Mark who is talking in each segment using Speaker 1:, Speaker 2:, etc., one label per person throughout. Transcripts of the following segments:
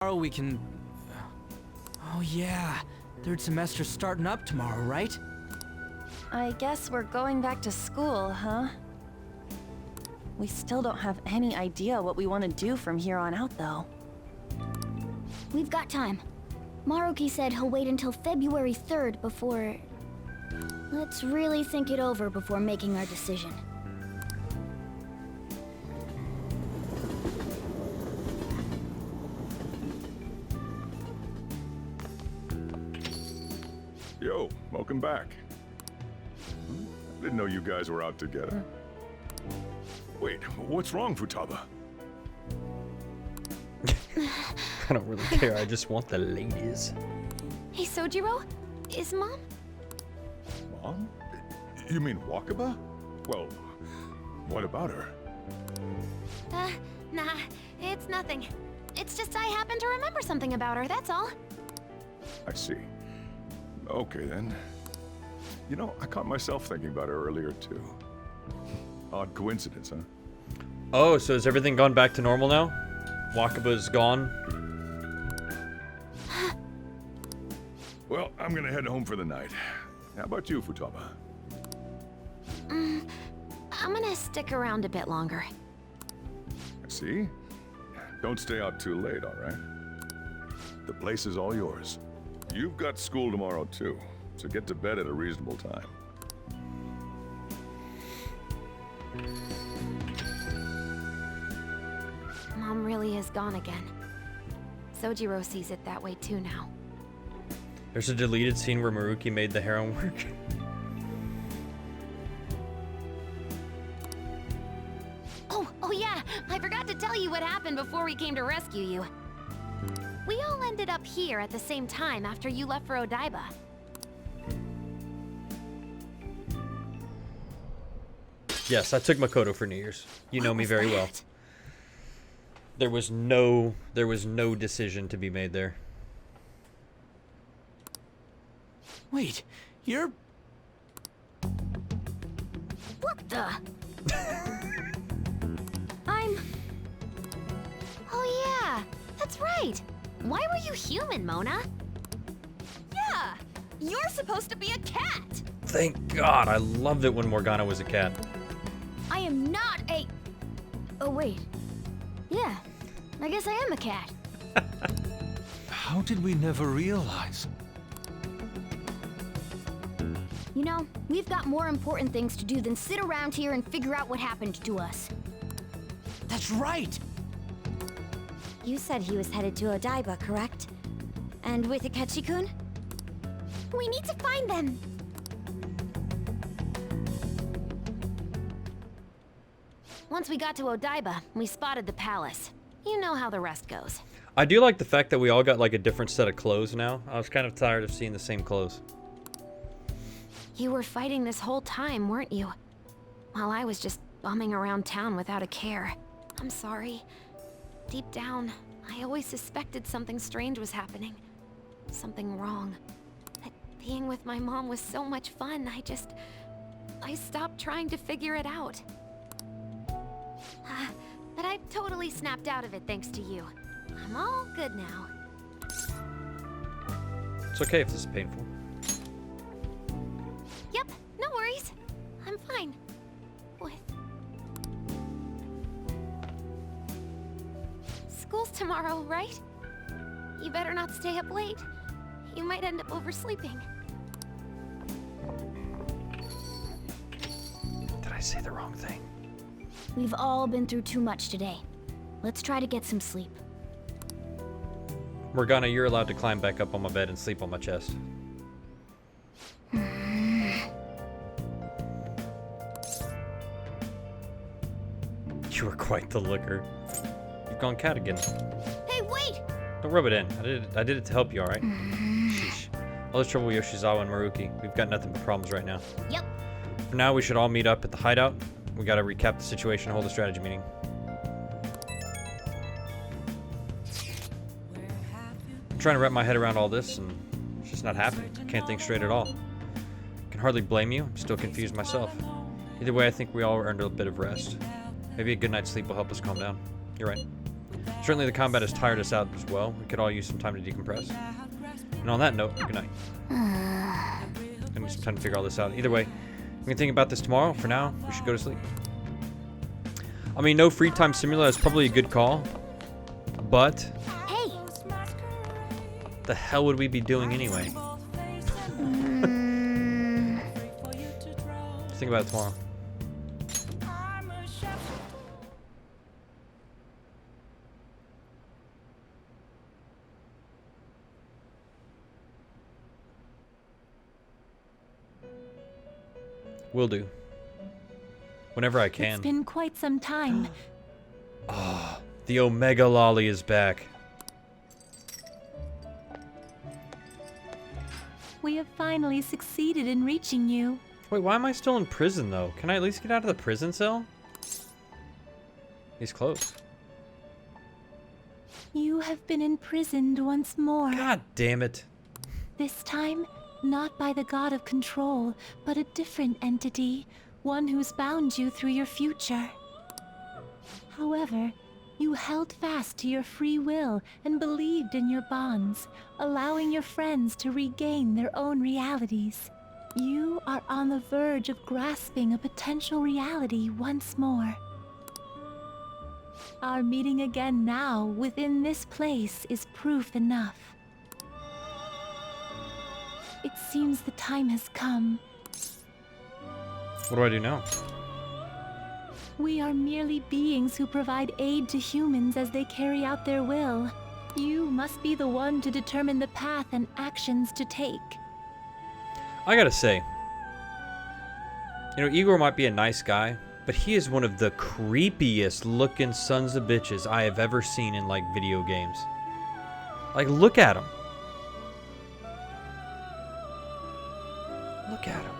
Speaker 1: Tomorrow we can... Oh yeah, third semester's starting up tomorrow, right?
Speaker 2: I guess we're going back to school, huh? We still don't have any idea what we want to do from here on out, though.
Speaker 3: We've got time. Maruki said he'll wait until February 3rd before... Let's really think it over before making our decision.
Speaker 4: Yo, welcome back. I didn't know you guys were out together. Wait, what's wrong, Futaba?
Speaker 5: I don't really care, I just want the ladies.
Speaker 3: Hey, Sojiro? Is Mom?
Speaker 4: Mom? You mean Wakaba? Well, what about her?
Speaker 3: Nah, it's nothing. It's just I happen to remember something about her, that's all.
Speaker 4: I see. Okay, then. You know, I caught myself thinking about her earlier, too. Odd coincidence, huh?
Speaker 5: Oh, so has everything gone back to normal now? Wakaba's gone?
Speaker 4: Well, I'm gonna head home for the night. How about you, Futaba?
Speaker 3: I'm gonna stick around a bit longer.
Speaker 4: I see. Don't stay out too late, all right? The place is all yours. You've got school tomorrow, too, so get to bed at a reasonable time.
Speaker 3: Mom really is gone again. Sojiro sees it that way too now.
Speaker 5: There's a deleted scene where Maruki made the heroin work.
Speaker 3: Oh yeah, I forgot to tell you what happened before we came to rescue you. We all ended up here at the same time after you left for Odaiba.
Speaker 5: Yes, I took Makoto for New Year's. You know me very well. There was no decision to be made there.
Speaker 1: Wait, you're...
Speaker 3: What the? Oh yeah, that's right. Why were you human, Mona?
Speaker 2: Yeah! You're supposed to be a cat!
Speaker 5: Thank God, I loved it when Morgana was a cat.
Speaker 3: I am not a... Oh wait. Yeah, I guess I am a cat.
Speaker 1: How did we never realize?
Speaker 3: You know, we've got more important things to do than sit around here and figure out what happened to us.
Speaker 1: That's right!
Speaker 3: You said he was headed to Odaiba, correct? And with Akechi-kun? We need to find them! Once we got to Odaiba, we spotted the palace. You know how the rest goes.
Speaker 5: I do like the fact that we all got like a different set of clothes now. I was kind of tired of seeing the same clothes.
Speaker 3: You were fighting this whole time, weren't you? While I was just bumming around town without a care. I'm sorry. Deep down, I always suspected something strange was happening. Something wrong. But being with my mom was so much fun, I stopped trying to figure it out. But I totally snapped out of it thanks to you. I'm all good now.
Speaker 5: It's okay if this is painful.
Speaker 3: Yep, no worries. I'm fine. With... School's tomorrow, right? You better not stay up late. You might end up oversleeping.
Speaker 5: Did I say the wrong thing?
Speaker 3: We've all been through too much today. Let's try to get some sleep.
Speaker 5: Morgana, you're allowed to climb back up on my bed and sleep on my chest. You are quite the looker. You've gone cat again.
Speaker 3: Hey, wait!
Speaker 5: Don't rub it in. I did it to help you, alright? Sheesh. All this trouble with Yoshizawa and Maruki. We've got nothing but problems right now.
Speaker 3: Yep.
Speaker 5: For now, we should all meet up at the hideout. We gotta recap the situation and hold a strategy meeting. I'm trying to wrap my head around all this, and it's just not happening. Can't think straight at all. Can hardly blame you. I'm still confused myself. Either way, I think we all earned a bit of rest. Maybe a good night's sleep will help us calm down. You're right. Let's Certainly the combat has tired us out as well. We could all use some time to decompress. And on that note, good night. I need some time to figure all this out. Either way, we can think about this tomorrow. For now, we should go to sleep. I mean, no free time simulator is probably a good call. But...
Speaker 3: Hey!
Speaker 5: what the hell would we be doing anyway? Let's think about it tomorrow. Will do. Whenever I can.
Speaker 2: It's been quite some time.
Speaker 5: The Omega Lolly is back.
Speaker 2: We have finally succeeded in reaching you.
Speaker 5: Wait, why am I still in prison, though? Can I at least get out of the prison cell? He's close.
Speaker 2: You have been imprisoned once more.
Speaker 5: God damn it.
Speaker 2: This time, not by the god of control, but a different entity, one who's bound you through your future. However, you held fast to your free will and believed in your bonds, allowing your friends to regain their own realities. You are on the verge of grasping a potential reality once more. Our meeting again now within this place is proof enough. It seems the time has come.
Speaker 5: What do I do now?
Speaker 2: We are merely beings who provide aid to humans as they carry out their will. You must be the one to determine the path and actions to take.
Speaker 5: I gotta say, you know, Igor might be a nice guy, but he is one of the creepiest looking sons of bitches I have ever seen in, like, video games. Like, look at him. Look at him.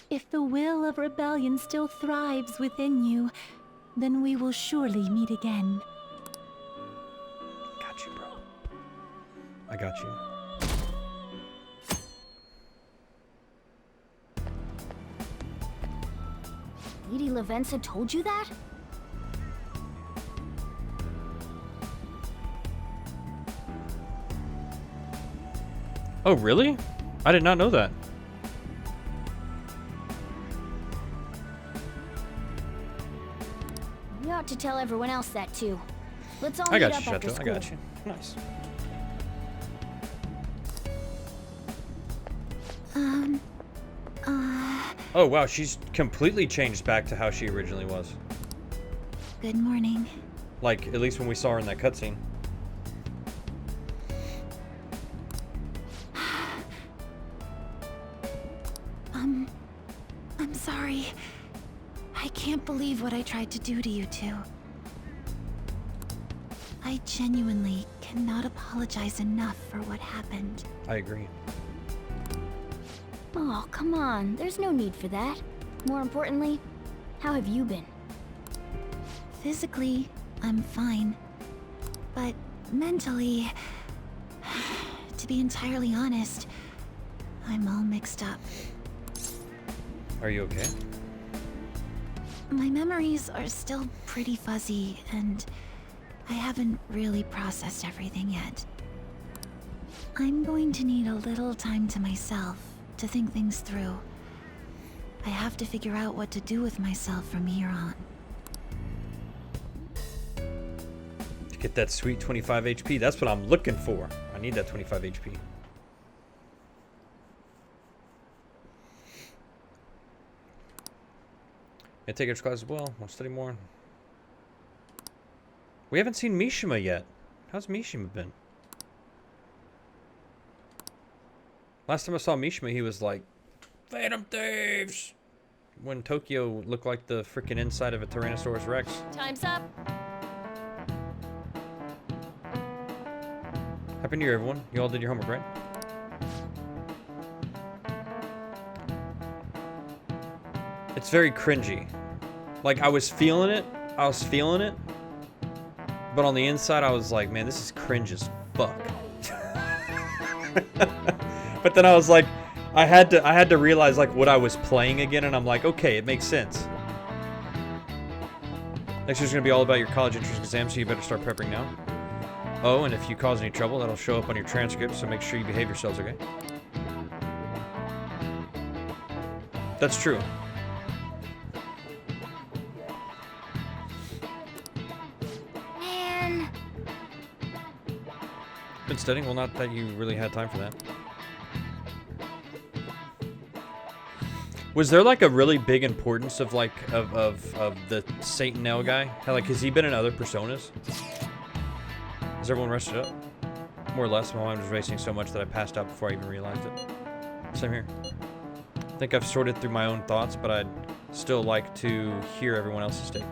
Speaker 2: If the will of rebellion still thrives within you, then we will surely meet again.
Speaker 5: Got you, bro. I got you.
Speaker 3: Lady Lavenza told you that?
Speaker 5: Oh, really? I did not know that.
Speaker 3: You ought to tell everyone else that too. Let's all
Speaker 5: I
Speaker 3: meet
Speaker 5: got
Speaker 3: up
Speaker 5: you,
Speaker 3: after
Speaker 5: Shato. I
Speaker 3: school.
Speaker 5: got you. Nice. Oh, wow. She's completely changed back to how she originally was.
Speaker 2: Good morning.
Speaker 5: Like, at least when we saw her in that cutscene.
Speaker 2: I'm sorry. I can't believe what I tried to do to you two. I genuinely cannot apologize enough for what happened.
Speaker 5: I agree.
Speaker 3: Oh, come on. There's no need for that. More importantly, how have you been?
Speaker 2: Physically, I'm fine. But mentally, to be entirely honest, I'm all mixed up.
Speaker 5: Are you okay?
Speaker 2: My memories are still pretty fuzzy, and I haven't really processed everything yet. I'm going to need a little time to myself to think things through. I have to figure out what to do with myself from here on.
Speaker 5: To get that sweet 25 HP. That's what I'm looking for. I need that 25 HP. I take extra class as well. Want to study more? We haven't seen Mishima yet. How's Mishima been? Last time I saw Mishima, he was like, Phantom Thieves! When Tokyo looked like the freaking inside of a Tyrannosaurus Rex.
Speaker 2: Time's up!
Speaker 5: Happy New Year, everyone. You all did your homework, right? It's very cringy. Like, I was feeling it. But on the inside, I was like, man, this is cringe as fuck. But then I was like, I had to realize, like, what I was playing again, and I'm like, okay, it makes sense. Next year's gonna be all about your college entrance exam, so you better start prepping now. Oh, and if you cause any trouble, that'll show up on your transcript, so make sure you behave yourselves, okay? That's true.
Speaker 3: Man.
Speaker 5: Been studying? Well, not that you really had time for that. Was there like a really big importance of like of the Satan Nail guy? How, like, has he been in other personas? Has everyone rested up? More or less. My mind was racing so much that I passed out before I even realized it. Same here. I think I've sorted through my own thoughts, but I'd still like to hear everyone else's take.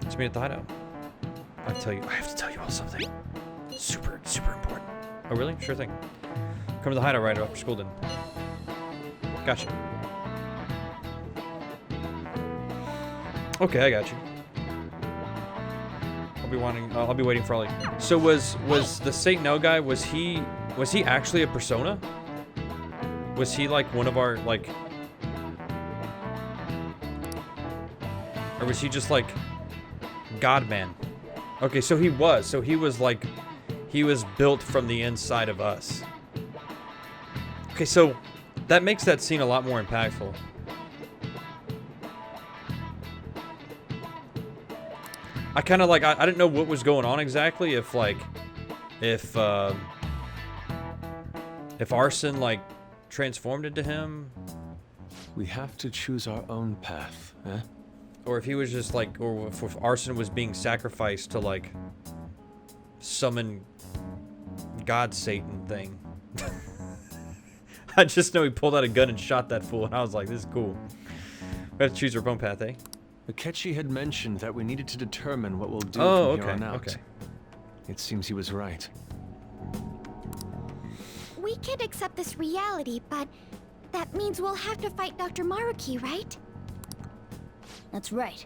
Speaker 5: Let's meet at the hideout. I have to tell you all something. Super important. Oh, really? Sure thing. Come to the hideout right after school then. Gotcha. Okay, I got you. I'll be waiting for Ollie. So was the Saint No guy, was he actually a persona? Was he like one of our, like, or was he just like God-man? Okay, so he was built from the inside of us. Okay, so that makes that scene a lot more impactful. I kind of like, I didn't know what was going on exactly, if Arson like transformed into him.
Speaker 6: We have to choose our own path, eh?
Speaker 5: Or if he was just like, or if Arson was being sacrificed to like summon God Satan thing. I just know he pulled out a gun and shot that fool, and I was like, this is cool. We have to choose our own path, eh?
Speaker 6: Akechi had mentioned that we needed to determine what we'll do from here on out.
Speaker 5: Okay.
Speaker 6: It seems he was right.
Speaker 7: We could accept this reality, but that means we'll have to fight Dr. Maruki, right?
Speaker 8: That's right.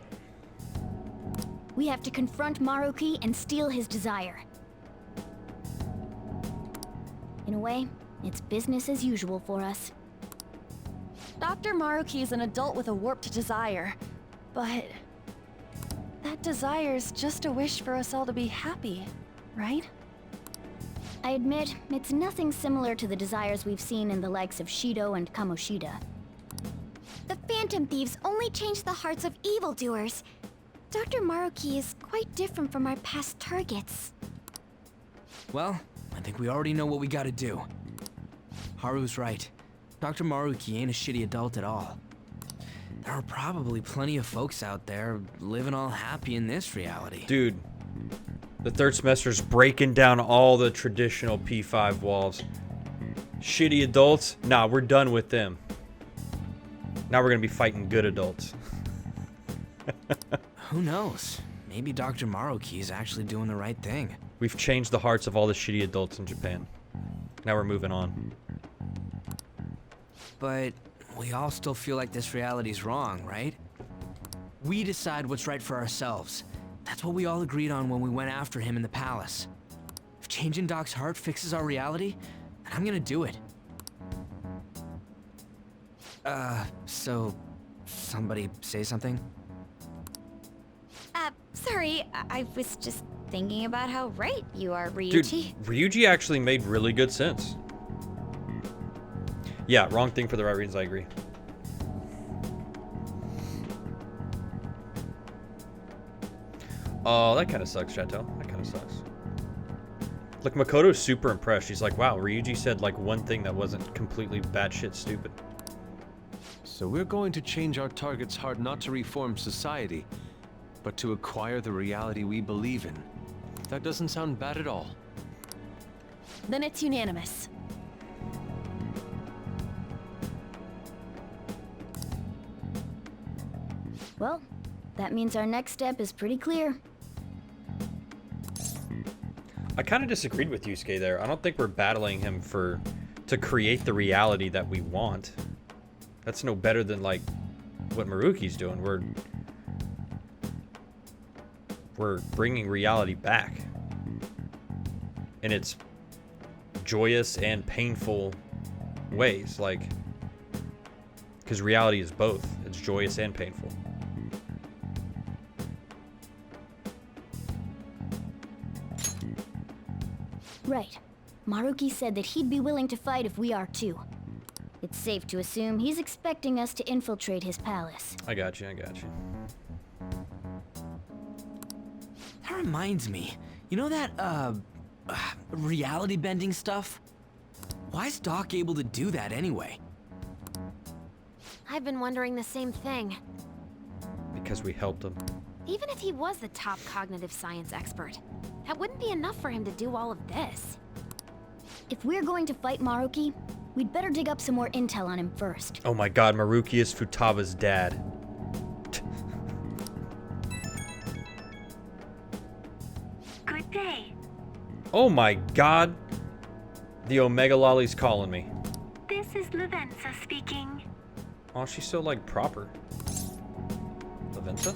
Speaker 8: We have to confront Maruki and steal his desire. In a way, it's business as usual for us.
Speaker 2: Dr. Maruki is an adult with a warped desire, but that desire's just a wish for us all to be happy, right?
Speaker 8: I admit, it's nothing similar to the desires we've seen in the likes of Shido and Kamoshida.
Speaker 7: The Phantom Thieves only change the hearts of evildoers. Dr. Maruki is quite different from our past targets.
Speaker 1: Well, I think we already know what we gotta do. Haru's right. Dr. Maruki ain't a shitty adult at all. There are probably plenty of folks out there living all happy in this reality.
Speaker 5: Dude, the third semester's breaking down all the traditional P5 walls. Shitty adults? Nah, we're done with them. Now we're gonna be fighting good adults.
Speaker 1: Who knows? Maybe Dr. Maruki is actually doing the right thing.
Speaker 5: We've changed the hearts of all the shitty adults in Japan. Now we're moving on.
Speaker 1: But we all still feel like this reality's wrong, right? We decide what's right for ourselves. That's what we all agreed on when we went after him in the palace. If changing Doc's heart fixes our reality, then I'm gonna do it. So somebody say something?
Speaker 7: Sorry, I was just thinking about how right you are, Ryuji.
Speaker 5: Dude, Ryuji actually made really good sense. Yeah, wrong thing for the right reasons, I agree. Oh, that kind of sucks, Chateau. That kind of sucks. Look, Makoto's super impressed. She's like, wow, Ryuji said like one thing that wasn't completely batshit stupid.
Speaker 6: So we're going to change our target's heart not to reform society, but to acquire the reality we believe in. That doesn't sound bad at all.
Speaker 2: Then it's unanimous.
Speaker 8: Well, that means our next step is pretty clear.
Speaker 5: I kind of disagreed with Yusuke there. I don't think we're battling him to create the reality that we want. That's no better than like what Maruki's doing. We're bringing reality back. In its joyous and painful ways, like, because reality is both. It's joyous and painful.
Speaker 8: Right. Maruki said that he'd be willing to fight if we are too. It's safe to assume he's expecting us to infiltrate his palace.
Speaker 5: I got you, I got you.
Speaker 1: That reminds me. You know that, reality bending stuff? Why is Doc able to do that anyway?
Speaker 3: I've been wondering the same thing.
Speaker 5: Because we helped him.
Speaker 3: Even if he was the top cognitive science expert, that wouldn't be enough for him to do all of this.
Speaker 8: If we're going to fight Maruki, we'd better dig up some more intel on him first.
Speaker 5: Oh my god, Maruki is Futaba's dad.
Speaker 2: Good day.
Speaker 5: Oh my god. The Omega Lolly's calling me.
Speaker 2: This is Lavenza speaking.
Speaker 5: Oh, she's so, like, proper. Lavenza?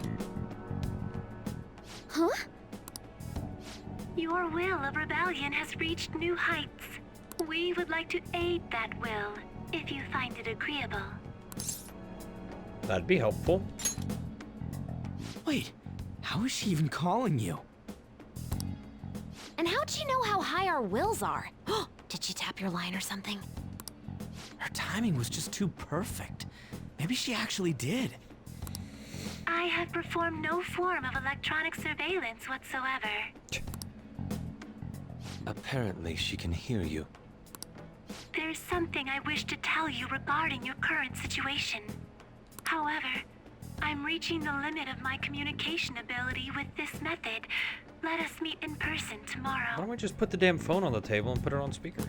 Speaker 8: Huh?
Speaker 2: Your will of rebellion has reached new heights. We would like to aid that will, if you find it agreeable.
Speaker 5: That'd be helpful.
Speaker 1: Wait, how is she even calling you?
Speaker 3: And how'd she know how high our wills are? Did she tap your line or something?
Speaker 1: Her timing was just too perfect. Maybe she actually did.
Speaker 2: I have performed no form of electronic surveillance whatsoever.
Speaker 6: Apparently, she can hear you.
Speaker 2: There's something I wish to tell you regarding your current situation. However, I'm reaching the limit of my communication ability with this method. Let us meet in person
Speaker 5: Why
Speaker 2: tomorrow.
Speaker 5: don't we just put the damn phone on the table and put it on speaker?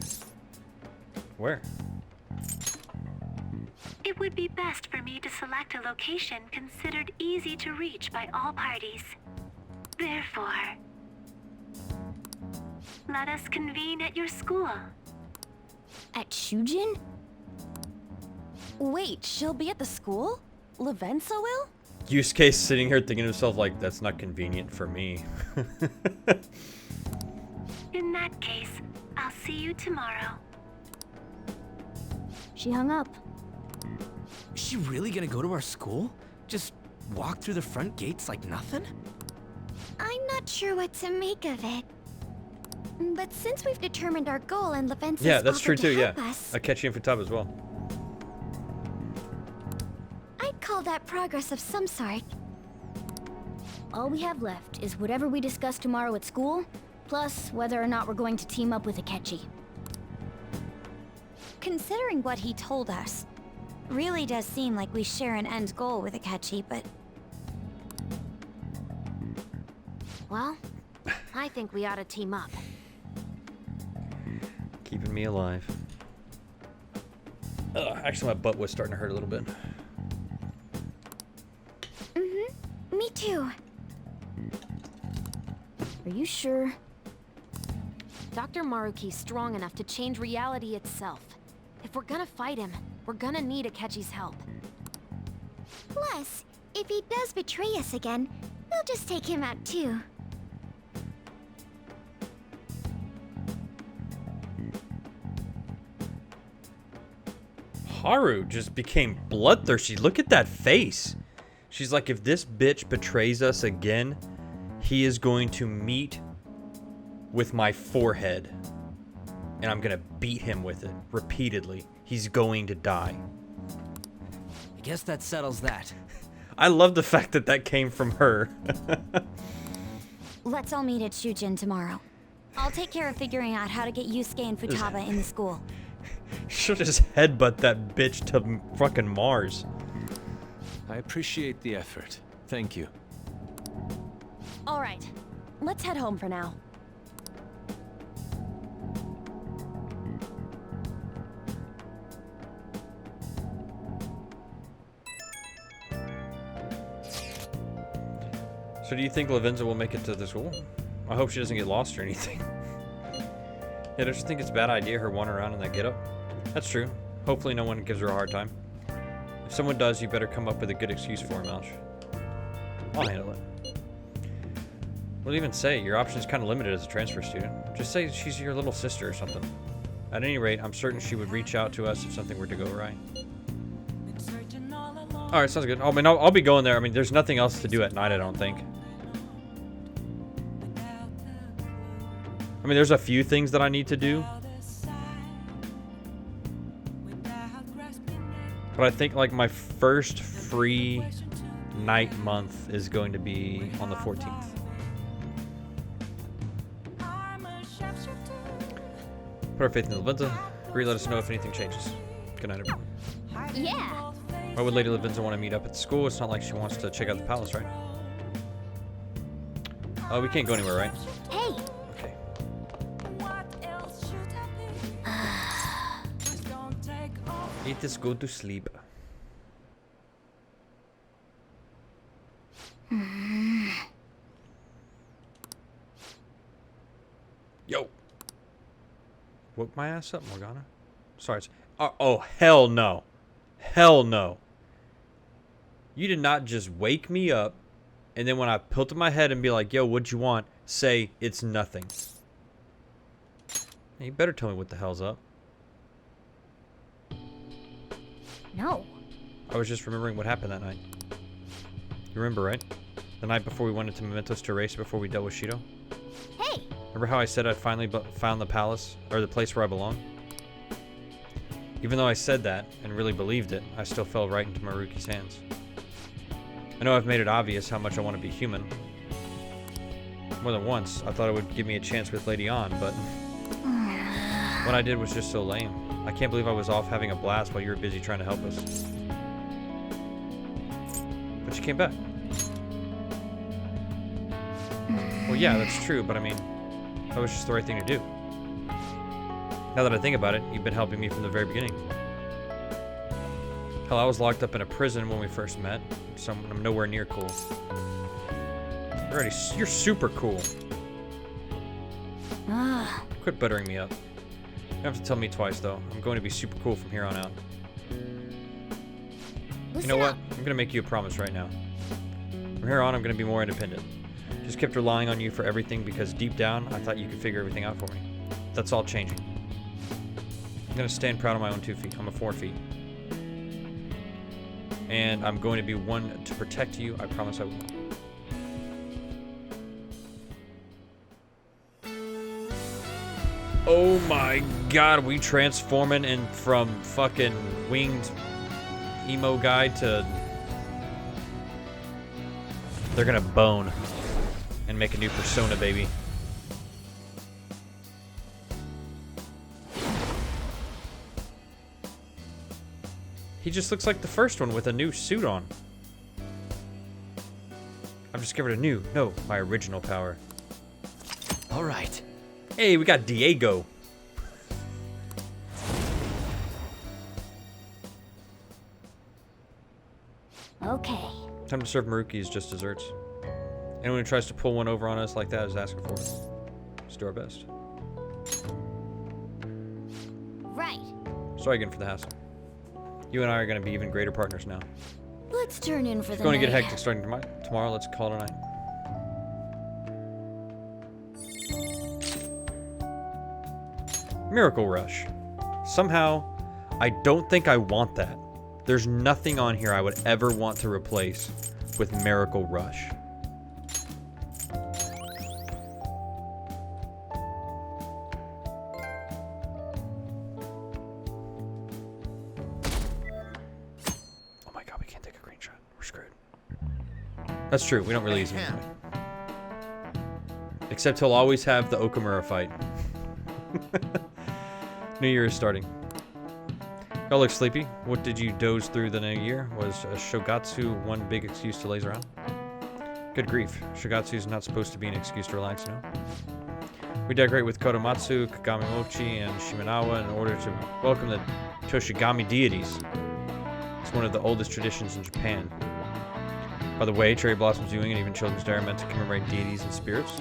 Speaker 5: Where?
Speaker 2: It would be best for me to select a location considered easy to reach by all parties. Therefore, let us convene at your school.
Speaker 8: At Shujin?
Speaker 9: Wait, she'll be at the school? Lavenza will?
Speaker 5: Use case sitting here thinking to himself, like, that's not convenient for me.
Speaker 2: In that case, I'll see you tomorrow.
Speaker 8: She hung up.
Speaker 1: Is she really gonna go to our school? Just walk through the front gates like nothing?
Speaker 7: I'm not sure what to make of it. But since we've determined our goal and Lavenza's
Speaker 5: Yeah, that's true
Speaker 7: offered
Speaker 5: too,
Speaker 7: to
Speaker 5: yeah.
Speaker 7: help us,
Speaker 5: Akechi and Futaba as well.
Speaker 7: I'd call that progress of some sort.
Speaker 8: All we have left is whatever we discuss tomorrow at school, plus whether or not we're going to team up with Akechi.
Speaker 9: Considering what he told us, really does seem like we share an end goal with Akechi, but
Speaker 3: Well, I think we ought to team up.
Speaker 5: Keeping me alive. Ugh, actually, my butt was starting to hurt a little bit.
Speaker 7: Me too.
Speaker 8: Are you sure?
Speaker 3: Dr. Maruki's strong enough to change reality itself. If we're gonna fight him, we're gonna need Akechi's help.
Speaker 7: Plus, if he does betray us again, we'll just take him out too.
Speaker 5: Haru just became bloodthirsty. Look at that face. She's like, if this bitch betrays us again, he is going to meet with my forehead. And I'm going to beat him with it repeatedly. He's going to die.
Speaker 1: I guess that settles that.
Speaker 5: I love the fact that that came from her.
Speaker 9: let's all meet at Shujin tomorrow. I'll take care of figuring out how to get Yusuke and Futaba in the school.
Speaker 5: She'll just headbutt that bitch to fucking Mars.
Speaker 6: I appreciate the effort. Thank you.
Speaker 9: All right, let's head home for now.
Speaker 5: So do you think Lavenza will make it to the school? I hope she doesn't get lost or anything. Yeah, don't you think it's a bad idea her wandering around in that getup? That's true. Hopefully no one gives her a hard time. If someone does, you better come up with a good excuse for her, Malch. I'll handle it. What do you even say? Your option is kind of limited as a transfer student. Just say she's your little sister or something. At any rate, I'm certain she would reach out to us if something were to go right. Alright, sounds good. I mean, I'll be going there. I mean, there's nothing else to do at night, I don't think. I mean, there's a few things that I need to do. But I think like my first free night month is going to be on the 14th. Put our faith in Lavenza. Agree, let us know if anything changes. Good night, everyone.
Speaker 8: Yeah.
Speaker 5: Why would Lady Lavenza want to meet up at the school? It's not like she wants to check out the palace, right? Oh, we can't go anywhere, right?
Speaker 8: Hey.
Speaker 5: Okay. It is good to sleep. Yo. Woke my ass up, Morgana. Sorry. Oh, hell no. Hell no. You did not just wake me up, and then when I tilted my head and be like, yo, what'd you want? Say, it's nothing. Hey, you better tell me what the hell's up.
Speaker 8: No.
Speaker 5: I was just remembering what happened that night. You remember, right? The night before we went into Mementos to race before we dealt with Shido?
Speaker 8: Hey.
Speaker 5: Remember how I said I'd finally found the palace, or the place where I belong? Even though I said that, and really believed it, I still fell right into Maruki's hands. I know I've made it obvious how much I want to be human. More than once, I thought it would give me a chance with Lady An, but what I did was just so lame. I can't believe I was off having a blast while you were busy trying to help us. But you came back. Well, yeah, that's true, but I mean, that was just the right thing to do. Now that I think about it, you've been helping me from the very beginning. Hell, I was locked up in a prison when we first met, so I'm nowhere near cool. You're super cool. Quit buttering me up. You don't have to tell me twice, though. I'm going to be super cool from here on out. You know what? I'm going to make you a promise right now. From here on, I'm going to be more independent. Just kept relying on you for everything because deep down, I thought you could figure everything out for me. That's all changing. I'm going to stand proud on my own 2 feet. I'm a 4 feet. And I'm going to be one to protect you. I promise I will. Oh my god, we transforming in from fucking winged emo guy to... They're gonna bone and make a new persona, baby. He just looks like the first one with a new suit on. I've discovered my original power.
Speaker 1: All right.
Speaker 5: Hey, we got Diego.
Speaker 8: Okay.
Speaker 5: Time to serve Maruki as just desserts. Anyone who tries to pull one over on us like that is asking for it. Let's do our best.
Speaker 8: Right.
Speaker 5: Sorry again for the hassle. You and I are going to be even greater partners now.
Speaker 8: Let's turn in for
Speaker 5: It's
Speaker 8: the
Speaker 5: going to
Speaker 8: night.
Speaker 5: get hectic starting tomorrow. Let's call it a night. Miracle Rush. Somehow, I don't think I want that. There's nothing on here I would ever want to replace with Miracle Rush. Oh my god, we can't take a green shot. We're screwed. That's true, we don't really use him anyway. Except he'll always have the Okamura fight. New Year is starting. Y'all look sleepy. What did you doze through the new year? Was Shogatsu one big excuse to laze around? Good grief. Shogatsu's not supposed to be an excuse to relax, you know? We decorate with Kodomatsu, Kagami Mochi, and Shimenawa in order to welcome the Toshigami deities. It's one of the oldest traditions in Japan. By the way, cherry blossoms viewing and even children's day are meant to commemorate deities and spirits.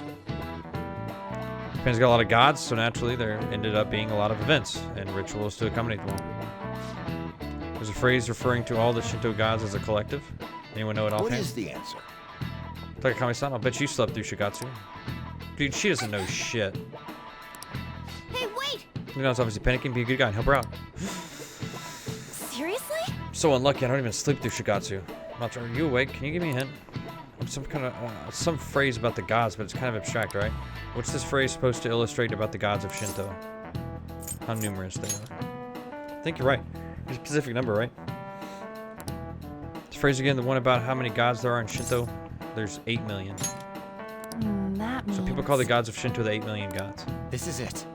Speaker 5: Japan's got a lot of gods, so naturally there ended up being a lot of events and rituals to accommodate them all. There's a phrase referring to all the Shinto gods as a collective. Anyone know it offhand?
Speaker 10: What is the answer?
Speaker 5: Takakami-san, I'll bet you slept through Shigatsu. Dude, she doesn't know shit.
Speaker 8: Hey, wait!
Speaker 5: You know, it's obviously panicking. Be a good guy and help her out.
Speaker 8: Seriously?
Speaker 5: So unlucky, I don't even sleep through Shigatsu. Malch, are you awake? Can you give me a hint? some kind of some phrase about the gods, but it's kind of abstract, right? What's this phrase supposed to illustrate about the gods of Shinto? How numerous they are. I think you're right. There's a specific number, right? This phrase again, the one about how many gods there are in Shinto. There's 8 million.
Speaker 2: That means...
Speaker 5: So people call the gods of Shinto the 8 million gods.
Speaker 10: This is it.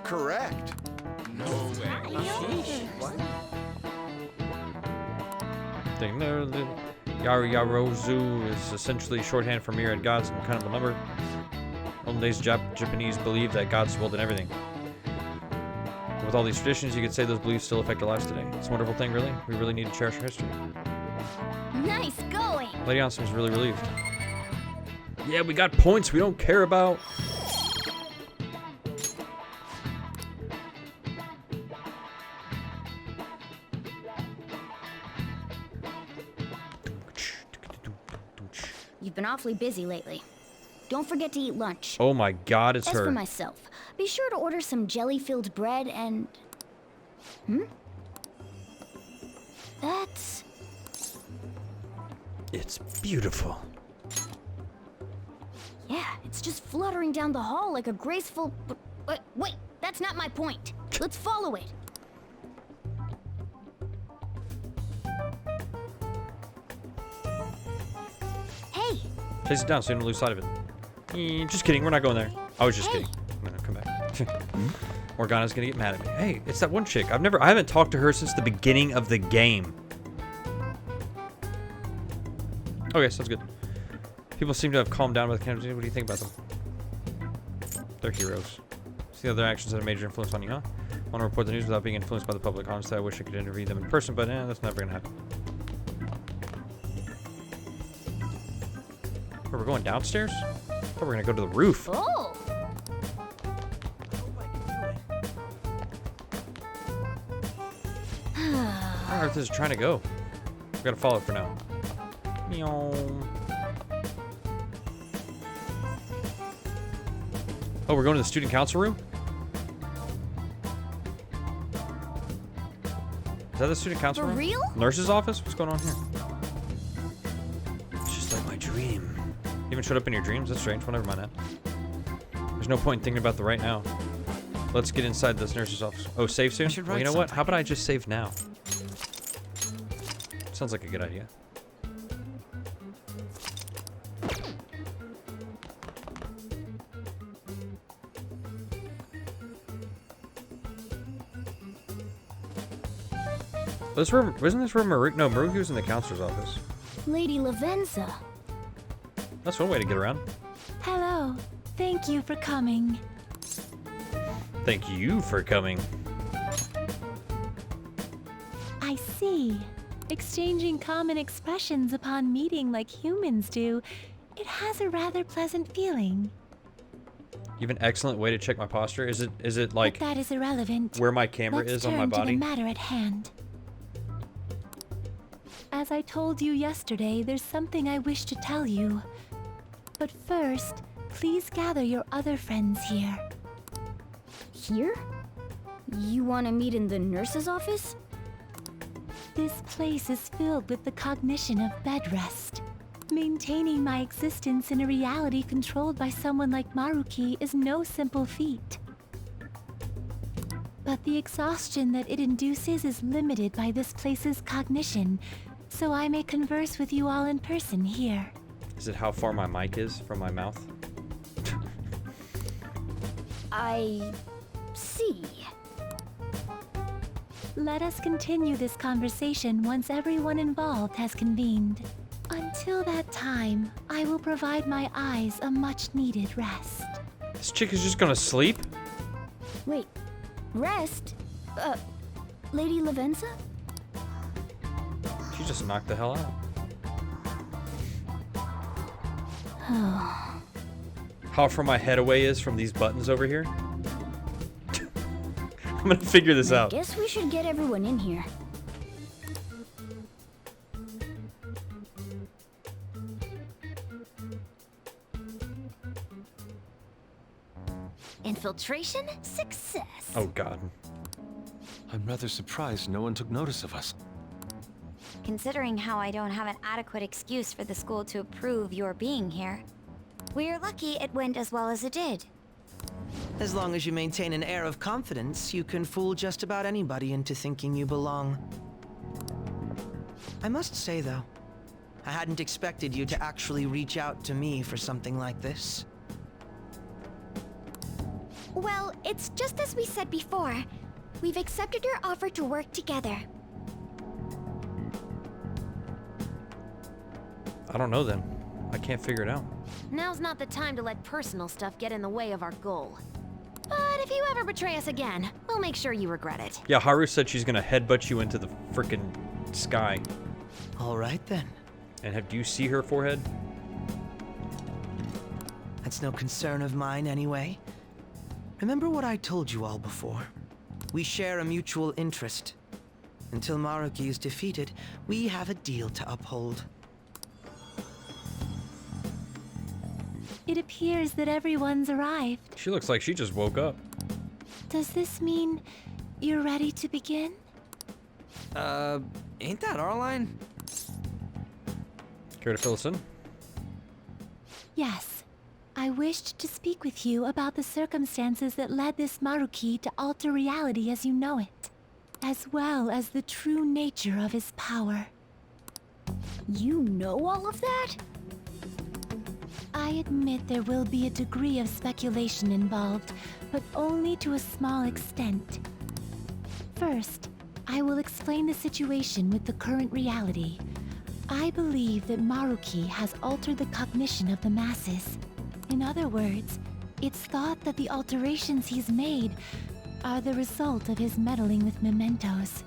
Speaker 11: Correct. No way.
Speaker 5: Thing there, the Yarozu is essentially shorthand for myriad gods and kind of a number. Olden days Japanese believed that gods dwelled in everything. With all these traditions, you could say those beliefs still affect our lives today. It's a wonderful thing, really. We really need to cherish our history.
Speaker 8: Nice going!
Speaker 5: Lady Ansem is really relieved. Yeah, we got points we don't care about.
Speaker 8: You've been awfully busy lately. Don't forget to eat lunch.
Speaker 5: Oh my god, it's
Speaker 8: As
Speaker 5: her.
Speaker 8: for myself, be sure to order some jelly-filled bread and... That's...
Speaker 5: It's beautiful.
Speaker 8: Yeah, it's just fluttering down the hall like a graceful... Wait, that's not my point. Let's follow it. Hey!
Speaker 5: Chase it down so you don't lose sight of it. Just kidding, we're not going there. I was just kidding. No, come back. Morgana's gonna get mad at me. Hey, it's that one chick. I haven't talked to her since the beginning of the game. Okay, sounds good. People seem to have calmed down with the cameras. What do you think about them? They're heroes. See other actions that have a major influence on you, huh? Want to report the news without being influenced by the public. Honestly, I wish I could interview them in person, but that's never gonna happen. We're going downstairs? I thought we were gonna go to the roof.
Speaker 8: Oh!
Speaker 5: Where on earth is it trying to go? We gotta follow it for now. Meow. Oh, we're going to the student council room? Is that the student council
Speaker 8: For
Speaker 5: room?
Speaker 8: real?
Speaker 5: Nurse's office? What's going on here? It's just like my dream. You even showed up in your dreams? That's strange. Well, never mind that. There's no point in thinking about the right now. Let's get inside this nurse's office. Oh, save soon? Well, you know what? How about I just save now? Sounds like a good idea. This room, wasn't this room Maruki? No, Maruki was in the counselor's office.
Speaker 8: Lady Lavenza.
Speaker 5: That's one way to get around.
Speaker 2: Hello. Thank you for coming.
Speaker 5: Thank you for coming.
Speaker 2: I see. Exchanging common expressions upon meeting like humans do, it has a rather pleasant feeling.
Speaker 5: You have an excellent way to check my posture. Is it like
Speaker 2: But that is irrelevant.
Speaker 5: where my camera
Speaker 2: Let's
Speaker 5: is on my
Speaker 2: turn to
Speaker 5: body?
Speaker 2: the matter at hand. As I told you yesterday, there's something I wish to tell you. But first, please gather your other friends here.
Speaker 8: Here? You want to meet in the nurse's office?
Speaker 2: This place is filled with the cognition of bed rest. Maintaining my existence in a reality controlled by someone like Maruki is no simple feat. But the exhaustion that it induces is limited by this place's cognition, so I may converse with you all in person here.
Speaker 5: Is it how far my mic is from my mouth?
Speaker 8: I see.
Speaker 2: Let us continue this conversation once everyone involved has convened. Until that time, I will provide my eyes a much-needed rest.
Speaker 5: This chick is just gonna sleep?
Speaker 8: Wait, rest? Lady Lavenza?
Speaker 5: She just knocked the hell out. How far my head away is from these buttons over here? I'm gonna figure this out.
Speaker 8: Guess we should get everyone in here.
Speaker 3: Infiltration success.
Speaker 5: Oh god.
Speaker 6: I'm rather surprised no one took notice of us.
Speaker 9: considering how I don't have an adequate excuse for the school to approve your being here. We're lucky it went as well as it did.
Speaker 10: As long as you maintain an air of confidence, you can fool just about anybody into thinking you belong. I must say, though, I hadn't expected you to actually reach out to me for something like this.
Speaker 7: Well, it's just as we said before. We've accepted your offer to work together.
Speaker 5: I don't know then. I can't figure it out.
Speaker 3: Now's not the time to let personal stuff get in the way of our goal. But if you ever betray us again, we'll make sure you regret it.
Speaker 5: Yeah, Haru said she's gonna headbutt you into the frickin' sky.
Speaker 10: All right, then.
Speaker 5: And do you see her forehead?
Speaker 10: That's no concern of mine, anyway. Remember what I told you all before? We share a mutual interest. Until Maruki is defeated, we have a deal to uphold.
Speaker 2: It appears that everyone's arrived.
Speaker 5: She looks like she just woke up.
Speaker 2: Does this mean you're ready to begin?
Speaker 1: Ain't that our line?
Speaker 5: Care to fill us in?
Speaker 2: Yes. I wished to speak with you about the circumstances that led this Maruki to alter reality as you know it, as well as the true nature of his power.
Speaker 8: You know all of that?
Speaker 2: I admit there will be a degree of speculation involved, but only to a small extent. First, I will explain the situation with the current reality. I believe that Maruki has altered the cognition of the masses. In other words, it's thought that the alterations he's made are the result of his meddling with mementos.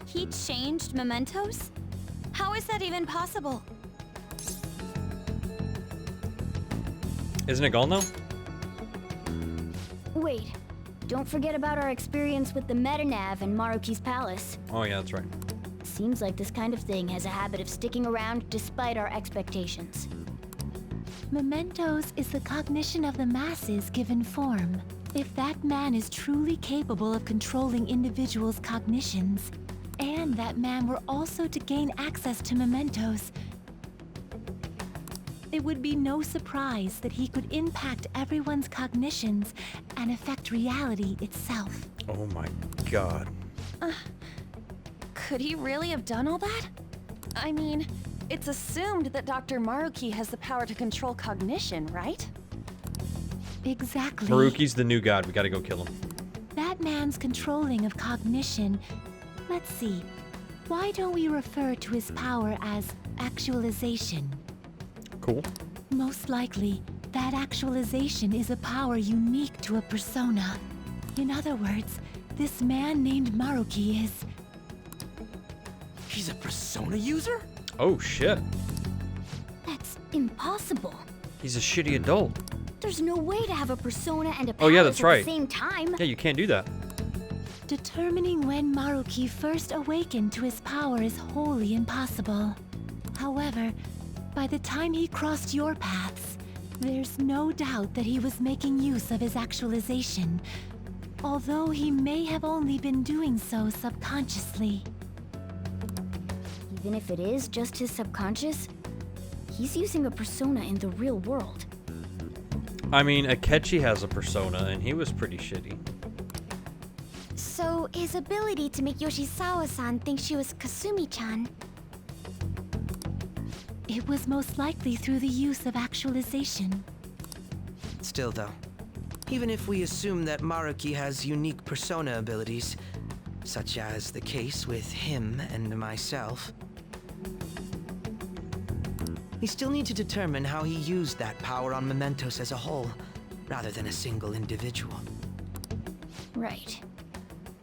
Speaker 9: He changed mementos? How is that even possible?
Speaker 5: Isn't it gone now?
Speaker 8: Wait, don't forget about our experience with the Metanav and Maruki's palace.
Speaker 5: Oh yeah, that's right.
Speaker 8: Seems like this kind of thing has a habit of sticking around despite our expectations.
Speaker 2: Mementos is the cognition of the masses given form. If that man is truly capable of controlling individuals' cognitions, and that man were also to gain access to mementos, it would be no surprise that he could impact everyone's cognitions and affect reality itself.
Speaker 5: Oh my god.
Speaker 12: Could he really have done all that? I mean, it's assumed that Dr. Maruki has the power to control cognition, right?
Speaker 2: Exactly.
Speaker 5: Maruki's the new god. We gotta go kill him.
Speaker 2: That man's controlling of cognition. Let's see. Why don't we refer to his power as actualization?
Speaker 5: Cool.
Speaker 2: Most likely, that actualization is a power unique to a persona. In other words, this man named Maruki is...
Speaker 1: He's a persona user?
Speaker 5: Oh shit.
Speaker 8: That's impossible.
Speaker 5: He's a shitty adult.
Speaker 8: There's no way to have a persona and a
Speaker 5: Oh, yeah,
Speaker 8: palace
Speaker 5: that's
Speaker 8: at
Speaker 5: right.
Speaker 8: the same time.
Speaker 5: Yeah, you can't do that.
Speaker 2: Determining when Maruki first awakened to his power is wholly impossible. However, by the time he crossed your paths, there's no doubt that he was making use of his actualization, although he may have only been doing so subconsciously.
Speaker 8: Even if it is just his subconscious, he's using a persona in the real world.
Speaker 5: I mean, Akechi has a persona, and he was pretty shitty.
Speaker 7: So, his ability to make Yoshizawa-san think she was Kasumi-chan.
Speaker 2: It was most likely through the use of actualization.
Speaker 10: Still, though, even if we assume that Maruki has unique persona abilities, such as the case with him and myself, we still need to determine how he used that power on mementos as a whole, rather than a single individual.
Speaker 8: Right.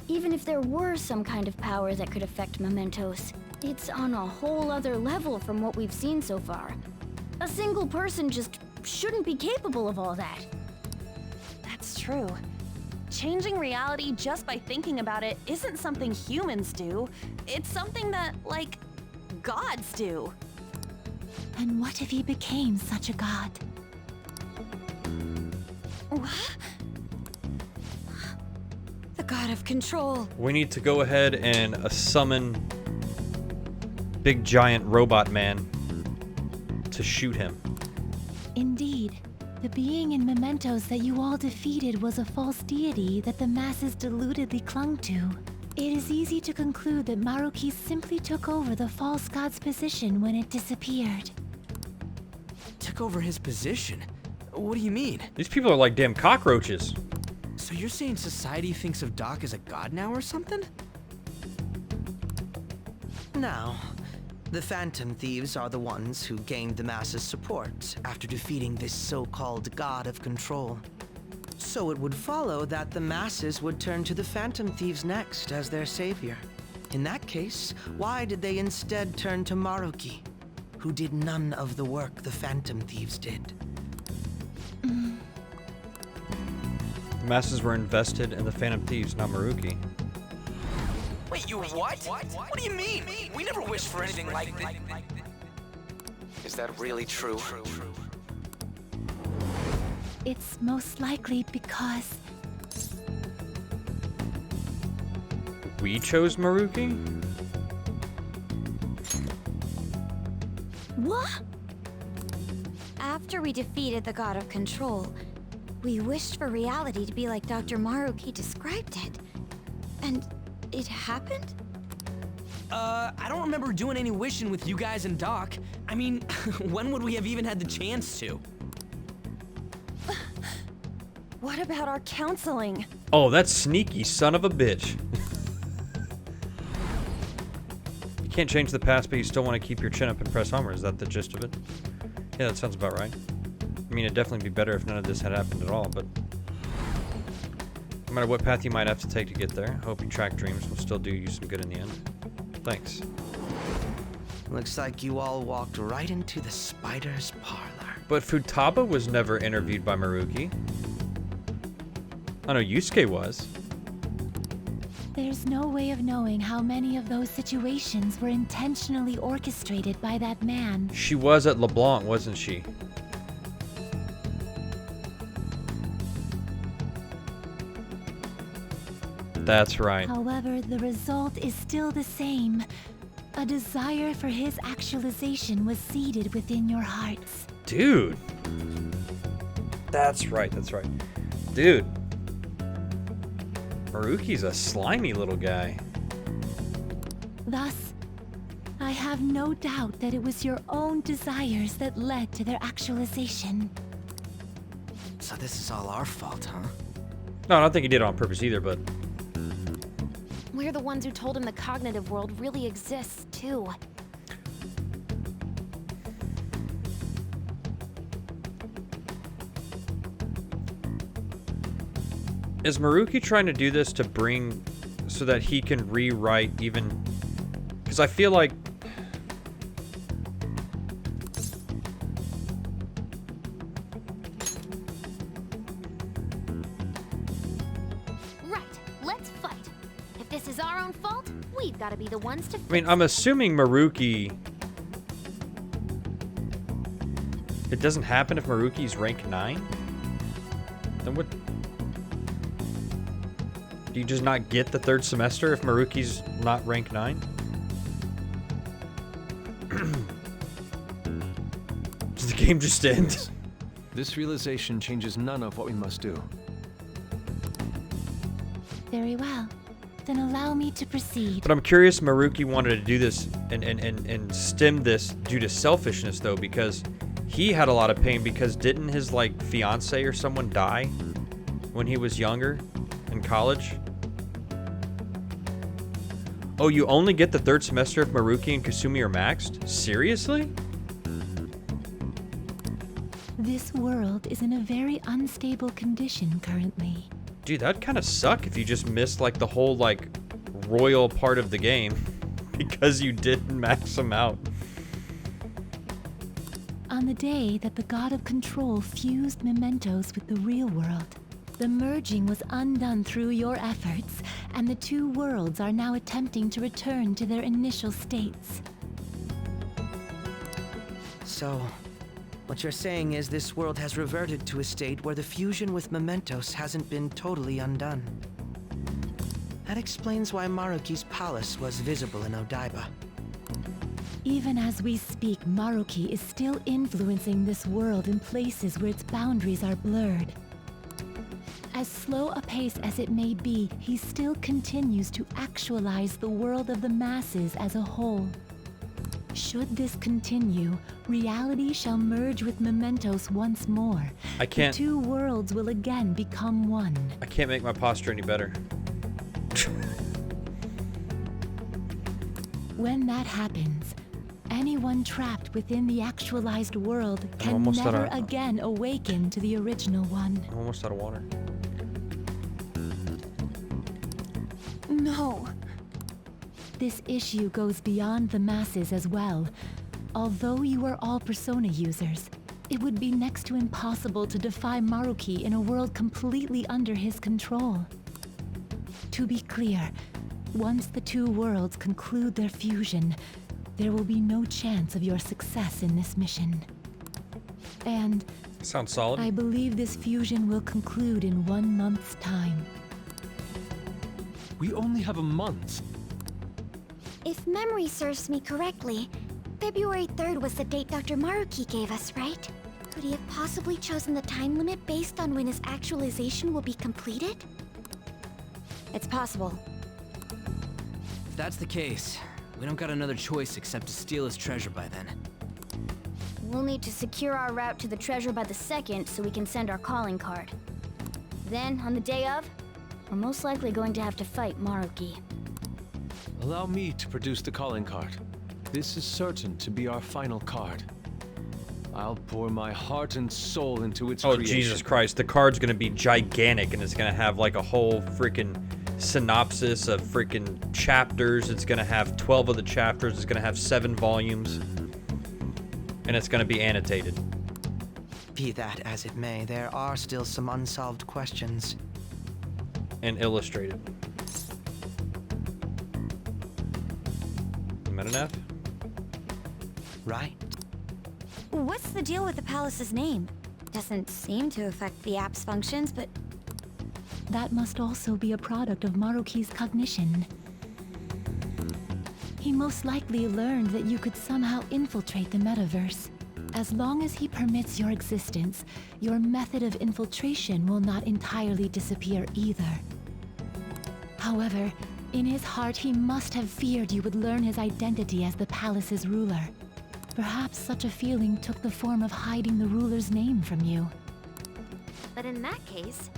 Speaker 8: Even if there were some kind of power that could affect mementos, it's on a whole other level from what we've seen so far. A single person just shouldn't be capable of all that.
Speaker 12: That's true. Changing reality just by thinking about it isn't something humans do. It's something that, like, gods do.
Speaker 2: And what if he became such a god?
Speaker 12: What? The god of control.
Speaker 5: We need to go ahead and summon big giant robot man to shoot him.
Speaker 2: Indeed, the being in mementos that you all defeated was a false deity that the masses deludedly clung to. It is easy to conclude that Maruki simply took over the false god's position when it disappeared.
Speaker 1: Took over his position? What do you mean?
Speaker 5: These people are like damn cockroaches.
Speaker 1: So you're saying society thinks of Doc as a god now or something?
Speaker 10: Now, the Phantom Thieves are the ones who gained the masses' support after defeating this so-called god of control. So it would follow that the masses would turn to the Phantom Thieves next as their savior. In that case, why did they instead turn to Maruki, who did none of the work the Phantom Thieves did?
Speaker 5: The masses were invested in the Phantom Thieves, not Maruki.
Speaker 1: Wait, you what? What do you mean? We never wished for anything like this.
Speaker 10: Is that really true?
Speaker 2: It's most likely because
Speaker 5: We chose Maruki?
Speaker 3: What? After we defeated the god of control, we wished for reality to be like Dr. Maruki described it. And it happened?
Speaker 1: I don't remember doing any wishing with you guys and Doc. I mean, when would we have even had the chance to?
Speaker 12: What about our counseling?
Speaker 5: Oh, that sneaky son of a bitch. You can't change the past, but you still want to keep your chin up and press onward. Is that the gist of it? Yeah, that sounds about right. I mean, it'd definitely be better if none of this had happened at all, but no matter what path you might have to take to get there, I hope you track dreams will still do you some good in the end. Thanks.
Speaker 10: Looks like you all walked right into the spider's parlor.
Speaker 5: But Futaba was never interviewed by Maruki. I know Yusuke was.
Speaker 2: there's no way of knowing how many of those situations were intentionally orchestrated by that man.
Speaker 5: She was at LeBlanc, wasn't she? That's right.
Speaker 2: However, the result is still the same. A desire for his actualization was seeded within your hearts.
Speaker 5: Dude. That's right, that's right. Dude. Maruki's a slimy little guy.
Speaker 2: Thus, I have no doubt that it was your own desires that led to their actualization.
Speaker 1: So this is all our fault, huh?
Speaker 5: No, I don't think he did it on purpose either, but...
Speaker 3: We're the ones who told him the cognitive world really exists, too.
Speaker 5: Is Maruki trying to do this to bring... so that he can rewrite even... Because I feel like...
Speaker 3: Right, let's fight. If this is our own fault, we've got to be the ones to fix
Speaker 5: I mean, I'm assuming Maruki... It doesn't happen if Maruki's rank 9? Then what... Do you just not get the third semester if Maruki's not rank 9? Does the game just end?
Speaker 6: This realization changes none of what we must do.
Speaker 2: Very well. Then allow me to proceed.
Speaker 5: But I'm curious Maruki wanted to do this and stem this due to selfishness, though, because he had a lot of pain because didn't his, like, fiance or someone die when he was younger in college? Oh, you only get the third semester if Maruki and Kasumi are maxed? Seriously?
Speaker 2: This world is in a very unstable condition currently.
Speaker 5: Dude, that'd kind of suck if you just missed, like, the whole, like, royal part of the game because you didn't max them out.
Speaker 2: On the day that the god of control fused mementos with the real world, the merging was undone through your efforts, and the two worlds are now attempting to return to their initial states.
Speaker 10: So, what you're saying is this world has reverted to a state where the fusion with mementos hasn't been totally undone. That explains why Maruki's palace was visible in Odaiba.
Speaker 2: Even as we speak, Maruki is still influencing this world in places where its boundaries are blurred. As slow a pace as it may be, he still continues to actualize the world of the masses as a whole. Should this continue, reality shall merge with Mementos once more.
Speaker 5: I can't.
Speaker 2: The two worlds will again become one.
Speaker 5: I can't make my posture any better.
Speaker 2: When that happens, anyone trapped within the actualized world can
Speaker 5: almost out
Speaker 2: never
Speaker 5: of-
Speaker 2: again awaken to the original one.
Speaker 5: I'm almost out of water.
Speaker 2: No. This issue goes beyond the masses as well. Although you are all Persona users, it would be next to impossible to defy Maruki in a world completely under his control. To be clear, once the two worlds conclude their fusion, there will be no chance of your success in this mission. And
Speaker 5: Sounds solid.
Speaker 2: I believe this fusion will conclude in 1 month's time.
Speaker 6: We only have a month.
Speaker 7: If memory serves me correctly, February 3rd was the date Dr. Maruki gave us, right? Could he have possibly chosen the time limit based on when his actualization will be completed?
Speaker 3: It's possible.
Speaker 1: If that's the case, we don't got another choice except to steal his treasure by then.
Speaker 8: We'll need to secure our route to the treasure by the 2nd so we can send our calling card. Then, on the day of, we're most likely going to have to fight Maruki.
Speaker 6: Allow me to produce the calling card. This is certain to be our final card. I'll pour my heart and soul into its
Speaker 5: Oh,
Speaker 6: creation.
Speaker 5: Jesus Christ. The card's gonna be gigantic, and it's gonna have like a whole freaking synopsis of freaking chapters. It's gonna have 12 of the chapters. It's gonna have 7 volumes. And it's gonna be annotated.
Speaker 10: Be that as it may, there are still some unsolved questions.
Speaker 5: And illustrated. Metanath?
Speaker 10: Right?
Speaker 9: What's the deal with the palace's name? Doesn't seem to affect the app's functions, but
Speaker 2: That must also be a product of Maruki's cognition. He most likely learned that you could somehow infiltrate the metaverse. As long as he permits your existence, your method of infiltration will not entirely disappear either. However, in his heart he must have feared you would learn his identity as the palace's ruler. Perhaps such a feeling took the form of hiding the ruler's name from you.
Speaker 3: But in that case,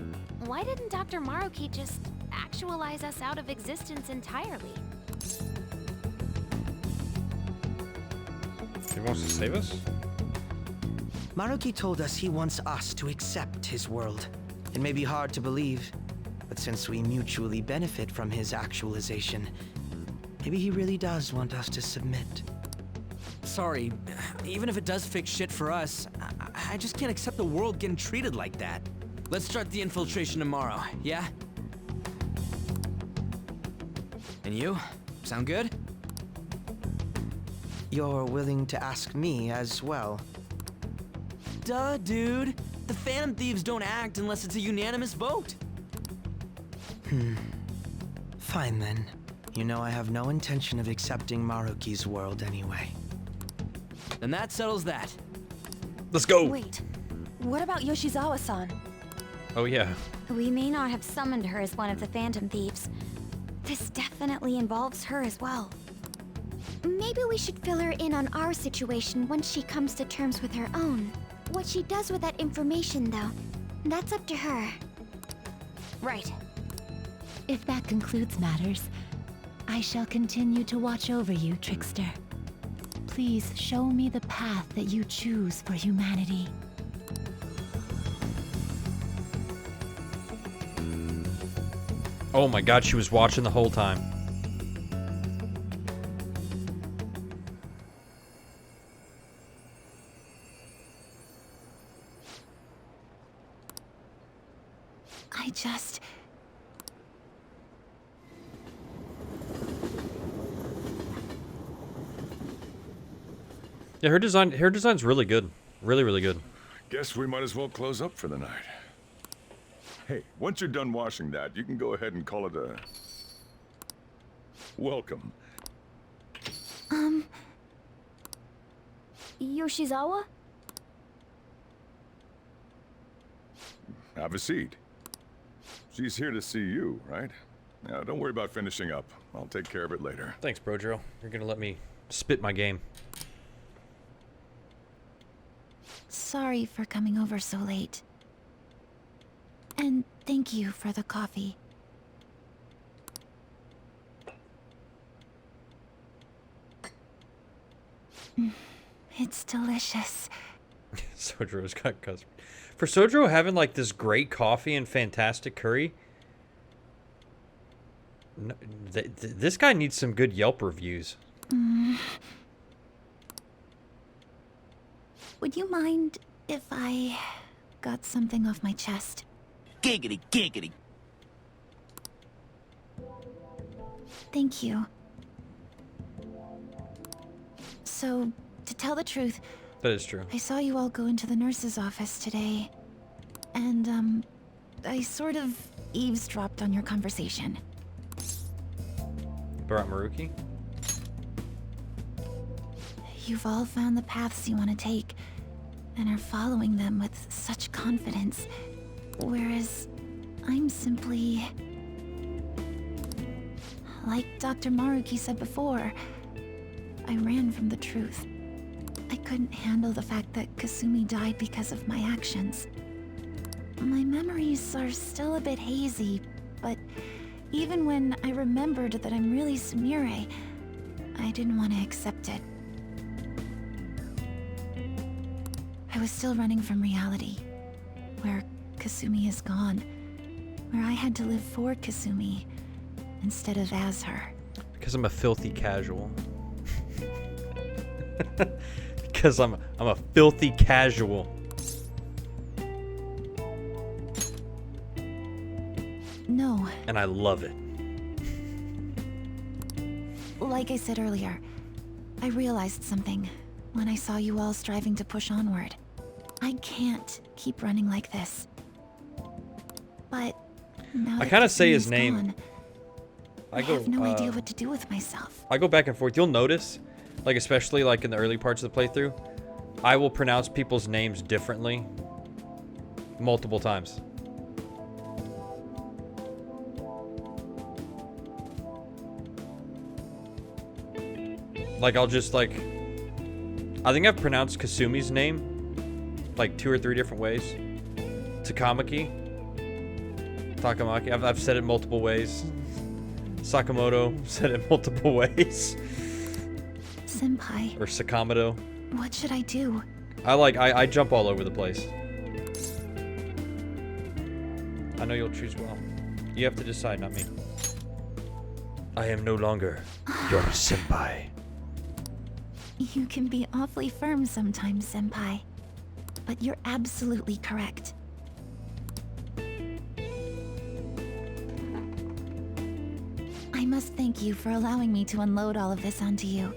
Speaker 3: why didn't Dr. Maruki just actualize us out of existence entirely?
Speaker 5: He wants to save us?
Speaker 10: Maruki told us he wants us to accept his world. It may be hard to believe, but since we mutually benefit from his actualization, maybe he really does want us to submit.
Speaker 1: Sorry, even if it does fix shit for us, I just can't accept the world getting treated like that. Let's start the infiltration tomorrow, yeah? And you? Sound good?
Speaker 10: You're willing to ask me as well.
Speaker 1: Duh, dude. The Phantom Thieves don't act unless it's a unanimous vote.
Speaker 10: Fine then. You know I have no intention of accepting Maruki's world anyway.
Speaker 1: Then that settles that.
Speaker 5: Let's go!
Speaker 12: Wait, what about Yoshizawa-san?
Speaker 5: Oh, yeah.
Speaker 9: we may not have summoned her as one of the Phantom Thieves. This definitely involves her as well.
Speaker 7: Maybe we should fill her in on our situation once she comes to terms with her own. What she does with that information, though, that's up to her.
Speaker 3: Right.
Speaker 2: If that concludes matters, I shall continue to watch over you, Trickster. Please show me the path that you choose for humanity.
Speaker 5: Oh my god, she was watching the whole time.
Speaker 2: I just...
Speaker 5: Yeah, her design's really good. Really, really good.
Speaker 4: Guess we might as well close up for the night. Hey, once you're done washing that, you can go ahead and call it a... welcome.
Speaker 8: Yoshizawa?
Speaker 4: Have a seat. She's here to see you, right? Now, don't worry about finishing up. I'll take care of it later.
Speaker 5: Thanks, Brodro. You're gonna let me spit my game.
Speaker 2: Sorry for coming over so late. And thank you for the coffee. It's delicious.
Speaker 5: Sojro's got customers. For Sojro having like this great coffee and fantastic curry, no, this guy needs some good Yelp reviews.
Speaker 2: Would you mind if I got something off my chest?
Speaker 11: Giggity, giggity.
Speaker 2: Thank you. So, to tell the truth,
Speaker 5: That is true.
Speaker 2: I saw you all go into the nurse's office today. And, I sort of eavesdropped on your conversation.
Speaker 5: About Maruki?
Speaker 2: You've all found the paths you want to take, and are following them with such confidence. Whereas, I'm simply... Like Dr. Maruki said before, I ran from the truth. I couldn't handle the fact that Kasumi died because of my actions. My memories are still a bit hazy, but even when I remembered that I'm really Sumire, I didn't want to accept it. I was still running from reality, where Kasumi is gone, where I had to live for Kasumi instead of as her.
Speaker 5: Because I'm a filthy casual. Because I'm a filthy casual.
Speaker 2: No.
Speaker 5: And I love it.
Speaker 2: Like I said earlier, I realized something when I saw you all striving to push onward. I can't keep running like this. But now
Speaker 5: I
Speaker 2: that
Speaker 5: kind of say his
Speaker 2: Kasumi's
Speaker 5: name.
Speaker 2: gone, I have no idea what to do with myself.
Speaker 5: I go back and forth. You'll notice, like especially like in the early parts of the playthrough, I will pronounce people's names differently multiple times. Like I'll just like, I think I've pronounced Kasumi's name like 2 or 3 different ways. Takamaki. I've said it multiple ways. Sakamoto, said it multiple ways.
Speaker 2: Senpai.
Speaker 5: Or Sakamoto.
Speaker 2: What should I do?
Speaker 5: I jump all over the place. I know you'll choose well. You have to decide, not me. I am no longer your senpai.
Speaker 2: You can be awfully firm sometimes, Senpai. But you're absolutely correct. I must thank you for allowing me to unload all of this onto you.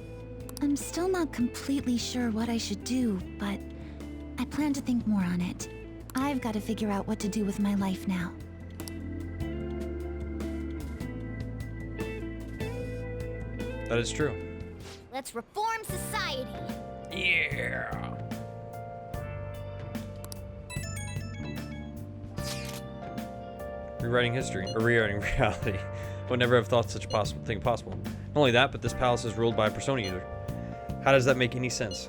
Speaker 2: I'm still not completely sure what I should do, but I plan to think more on it. I've got to figure out what to do with my life now.
Speaker 5: That is true.
Speaker 7: Let's reform society.
Speaker 5: Yeah. Rewriting history, or rewriting reality. Would never have thought such a thing possible. Not only that, but this palace is ruled by a Persona user. How does that make any sense?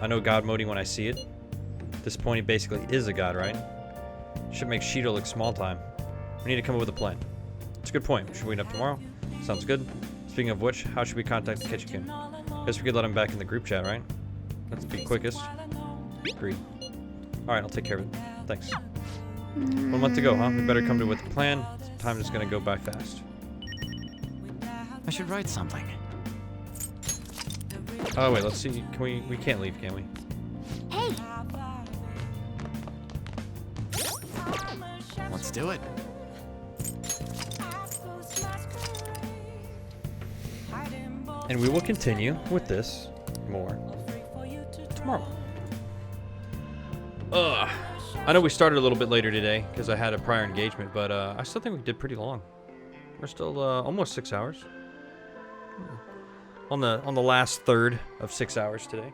Speaker 5: I know God Modi when I see it. At this point, he basically is a god, right? Should make Shido look small time. We need to come up with a plan. It's a good point. Should we wait up tomorrow? Sounds good. Speaking of which, how should we contact the Ketchikan? Guess we could let him back in the group chat, right? That's the quickest. Agreed. Alright, I'll take care of it. Thanks. 1 month to go, huh? We better come to with a plan. Time is gonna go by fast.
Speaker 10: I should write something.
Speaker 5: Oh wait, let's see. Can we can't leave, can we?
Speaker 7: Hey!
Speaker 10: Let's do it.
Speaker 5: And we will continue with this more tomorrow. Ugh. I know we started a little bit later today because I had a prior engagement, but I still think we did pretty long. We're still almost 6 hours. On the last third of 6 hours today.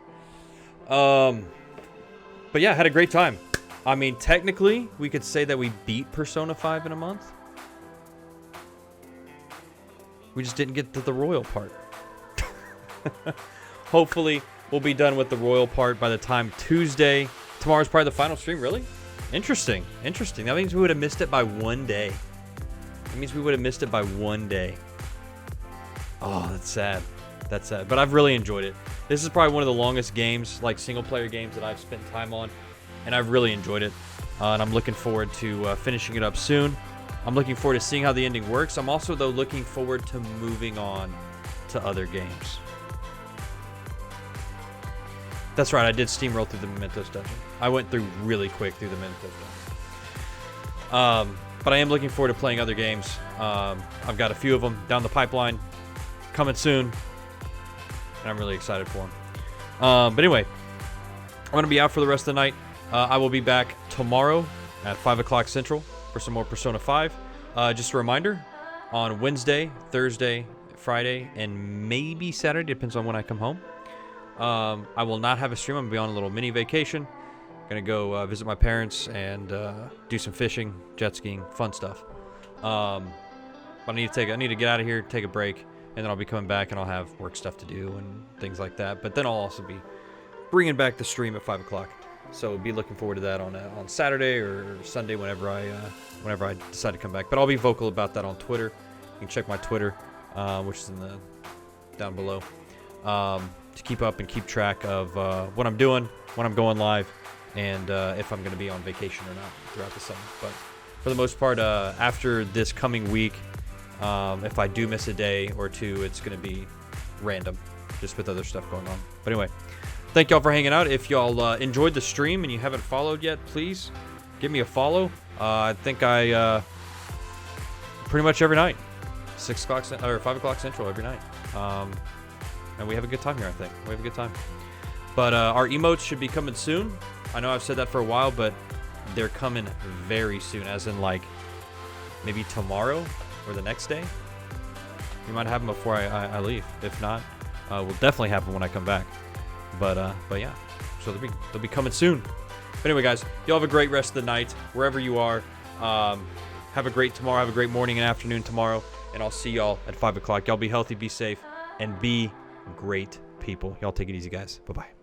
Speaker 5: But yeah, had a great time. I mean, technically, we could say that we beat Persona 5 in a month. We just didn't get to the royal part. Hopefully, we'll be done with the royal part by the time Tuesday. Tomorrow's probably the final stream, really? Interesting. Interesting. That means we would have missed it by 1 day. That means we would have missed it by 1 day. Oh, that's sad. That's sad. But I've really enjoyed it. This is probably one of the longest games, like single-player games, that I've spent time on. And I've really enjoyed it. And I'm looking forward to finishing it up soon. I'm looking forward to seeing how the ending works. I'm also, though, looking forward to moving on to other games. That's right, I did steamroll through the Mementos dungeon. I went through really quick through the Mementos dungeon. But I am looking forward to playing other games. I've got a few of them down the pipeline, coming soon. And I'm really excited for them. But anyway, I'm going to be out for the rest of the night. I will be back tomorrow at 5 o'clock Central for some more Persona 5. Just a reminder, on Wednesday, Thursday, Friday, and maybe Saturday, depends on when I come home. I will not have a stream. I'm going to be on a little mini vacation. Going to go visit my parents and do some fishing, jet skiing, fun stuff. But I need to get out of here, take a break, and then I'll be coming back and I'll have work stuff to do and things like that. But then I'll also be bringing back the stream at 5 o'clock. So be looking forward to that on Saturday or Sunday whenever I decide to come back. But I'll be vocal about that on Twitter. You can check my Twitter, which is down below, to keep up and keep track of what I'm doing, when I'm going live, and if I'm going to be on vacation or not throughout the summer. But for the most part, after this coming week, if I do miss a day or two, it's going to be random, just with other stuff going on. But anyway, thank y'all for hanging out. If y'all enjoyed the stream and you haven't followed yet, please give me a follow. I think I pretty much every night, 6 o'clock or 5 o'clock Central every night. And we have a good time here, I think. We have a good time. But our emotes should be coming soon. I know I've said that for a while, but they're coming very soon, as in like maybe tomorrow or the next day. We might have them before I leave. If not, we'll definitely have them when I come back. But yeah, so they'll be coming soon. But anyway, guys, y'all have a great rest of the night wherever you are. Have a great tomorrow. Have a great morning and afternoon tomorrow. And I'll see y'all at 5 o'clock. Y'all be healthy, be safe, and be great people. Y'all take it easy, guys. Bye-bye.